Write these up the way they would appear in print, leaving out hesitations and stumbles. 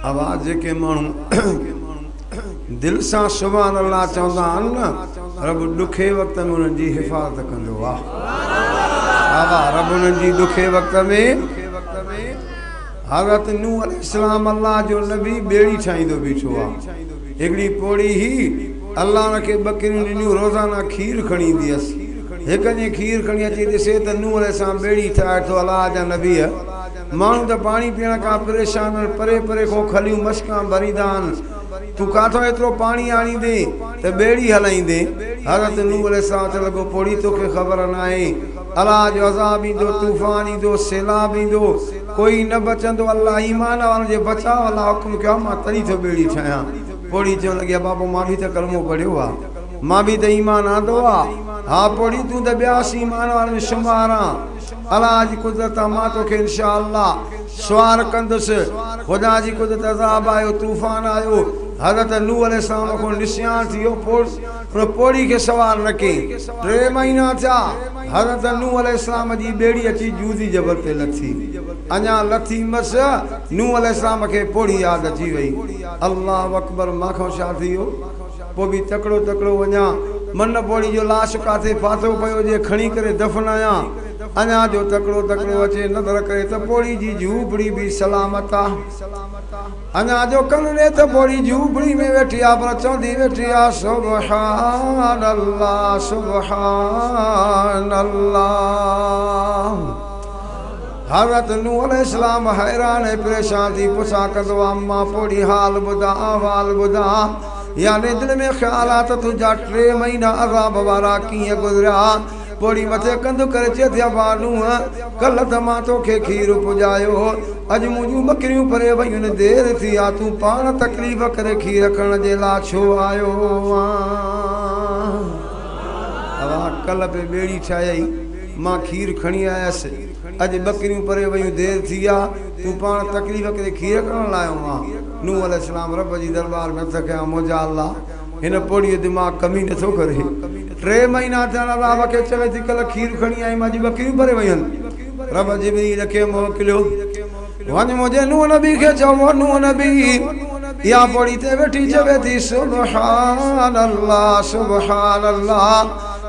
आवाज़ के मानू दिल से सुभान अल्लाह चवंदा आहिनि न रब ॾुखे वक़्त में उन्हनि जी हिफ़ाज़त कंदो आहे। रब उन्हनि जी ॾुखे वक़्त में हज़रत नूह अलैहिस्सलाम अल्लाह जो नबी ॿेड़ी ठाहींदो बीठो आहे। हिकिड़ी पोड़ी ही अल्लाह उनखे ॿकरियूं ॾिनियूं रोज़ाना खीर खणी ईंदी हुअसि। हिकु ॾींहुं खीर खणी अची ॾिसे त नूह अलैहिस्सलाम ॿेड़ी ठाहे थो अल्लाह जा नबी माण्हू त पाणी पीअण खां परेशान परे परे खां खलियूं मशकां भरींदा आहिनि। तूं काथो एतिरो पाणी आणींदे त ॿेड़ी हलाईंदे। हज़रत नूह अलैहिस्सलाम चवण लॻो पोड़ी तोखे ख़बर न आहे अल्लाह जो अज़ाब ईंदो तूफ़ान ईंदो सैलाब ईंदो कोई न बचंदो। अल्लाह ईमान वारनि जे बचाव अल्लाह हुकुम कयो मां तॾहिं थो ॿेड़ी ठाहियां। पोड़ी चवण लॻी बाबो मां बि त कलमो पढ़ियो आहे मां बि त ईमान आंदो आहे। हा पोड़ी तूं त ॿियास ईमान वारनि में शुमार आहे। अल्लाह जी कुदरत मां तोखे इंशा अल्लाह सवार कंदुसि। ख़ुदा जी कुदरत अज़ाब आयो तूफ़ान आयो। हज़रत नूह अलैहिस्सलाम को निशान थियो पोड़ी के सवार न कई। 3 महीना थिया हज़रत नूह अलैहिस्सलाम जी ॿेड़ी अची जूदी जबल ते लथी। अञा लथी मस नूह अलैहिस्सलाम खे पोड़ी यादि अची वई। अल्लाह अकबर माखो छा थियो पोइ बि तकड़ो तकड़ो वञा मन पोड़ी जो लाश काथे फाथो पियो जे खणी करे दफ़नाया। अञा जो तकड़ो तकड़ो अचे नज़र करे त पोड़ी जी झूपड़ी भी सलामत आहे। अञा जो कन ॾे त पोड़ी झूपड़ी में वेठी आहे पर चवंदी वेठी आहे सुभान अल्लाह सुभान अल्लाह। हज़रत नूह अलैहिस्सलाम हैरान ऐं परेशान थी पुछा कंदो आहे मां पोड़ी हाल ॿुधा अहवाल ॿुधा यानी दिल में ख़्यालात तुंहिंजा 3 महीना अज़ाब वारा कीअं गुज़रिया। पोड़ी मथे कंधु करे चए थी बानू कल त मां तोखे खीर पुॼायो अॼु मुंहिंजूं ॿकरियूं परे वयूं आहिनि देरि थी आहे तूं पाण तकलीफ़ करे खीर खणण जे लाइ छो आयो आहे। कल पे ॿेड़ी ठाही मां खीर खणी आयसि अॼु ॿकरियूं परे वयूं देरि थी आहे तूं पाण तकलीफ़ करे खीर खणण लाइ आयो आहे। नूह अलैहिस्सलाम रब जी दरबार में हथ कया मौजा अल्लाह हिन पोड़ीअ दिमाग़ कमी नथो करे। 3 महीना थिया रब खे चवे थी कल खीर खणी आई मां अॼु ॿकरियूं भरे वयूं आहिनि। रब जिब्रील खे मोकिलियो वञ मुंहिंजे नूह नबी खे चओ नूह नबी इहा पोड़ी ते वेठी चवे थी सुभान अल्लाह सुभान अल्लाह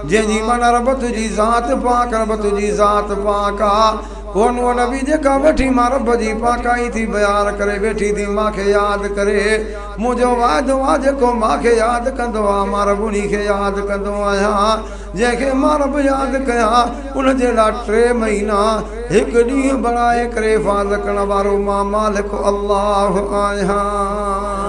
जंहिंजी माना रब तुंहिंजी ज़ात पाक रब तुंहिंजी ज़ात पाक आहे। वो नूह नबी जेका वेठी मां रब जी पाकाई थी बयान करे वेठी थी मूंखे यादि करे मुंहिंजो वाइदो आहे जेको मूंखे यादि कंदो आहे मां रब उन्ही खे यादि कंदो आहियां। जंहिंखे मां रब यादि कयां उनजे लाइ 3 महीना हिकु ॾींहुं बणाए करे हिफ़ाज़त करण वारो मां मालिक अल्लाह आहियां।